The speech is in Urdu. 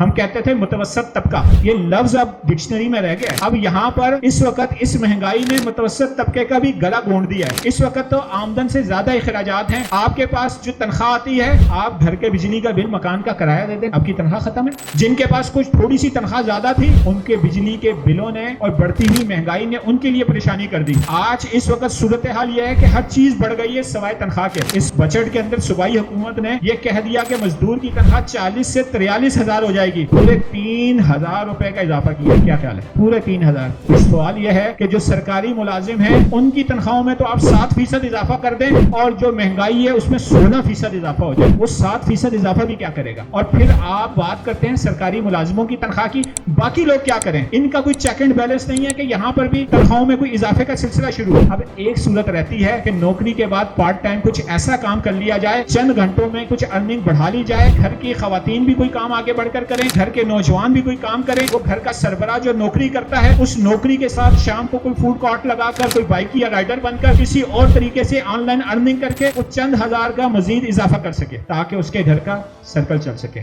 ہم کہتے تھے متوسط طبقہ، یہ لفظ اب ڈکشنری میں رہ گیا ہے۔ اب یہاں پر اس وقت اس مہنگائی نے متوسط طبقے کا بھی گلا گونڈ دیا ہے۔ اس وقت تو آمدن سے زیادہ اخراجات ہیں۔ آپ کے پاس جو تنخواہ آتی ہے، آپ گھر کے بجلی کا بل، مکان کا کرایہ دے دیں، آپ کی تنخواہ ختم ہے۔ جن کے پاس کچھ تھوڑی سی تنخواہ زیادہ تھی، ان کے بجلی کے بلوں نے اور بڑھتی ہوئی مہنگائی نے ان کے لیے پریشانی کر دی۔ آج اس وقت صورتحال یہ ہے کہ ہر چیز بڑھ گئی ہے سوائے تنخواہ کے۔ اس بجٹ کے اندر صوبائی حکومت نے یہ کہہ دیا کہ مزدور کی تنخواہ 40 سے 43 ہزار ہو جائے گی، پورے 3,000 روپے کا اضافہ کیا۔ کیا خیال ہے؟ پورے 3,000۔ سوال یہ ہے کہ جو سرکاری ملازم ہیں ان کی تنخواہوں میں تو آپ 7% اضافہ کر دیں، اور جو مہنگائی ہے اس میں 16% اضافہ ہو جائے، وہ 7% اضافہ بھی کیا کرے گا؟ اور پھر آپ بات کرتے ہیں سرکاری ملازموں کی تنخواہ کی، باقی لوگ کیا کریں؟ ان کا کوئی چیک اینڈ بیلنس نہیں ہے کہ یہاں پر بھی تنخواہوں میں کوئی اضافے کا سلسلہ شروع ہو۔ اب ایک صورت رہتی ہے کہ نوکری کے بعد پارٹ ٹائم کچھ ایسا کام کر لیا جائے، چند گھنٹوں میں کچھ ارننگ بڑھا لی جائے، گھر کی خواتین بھی کوئی کام آگے بڑھ کر کریں، گھر کے نوجوان بھی کوئی کام کریں، وہ گھر کا سربراہ جو نوکری کرتا ہے اس نوکری کے ساتھ شام کو کوئی فوڈ کارٹ لگا کر، کوئی بائک یا رائڈر بن کر، کسی اور طریقے سے آن لائن ارننگ کر کے وہ چند ہزار کا مزید اضافہ کر سکے تاکہ اس کے گھر کا سرکل چل سکے۔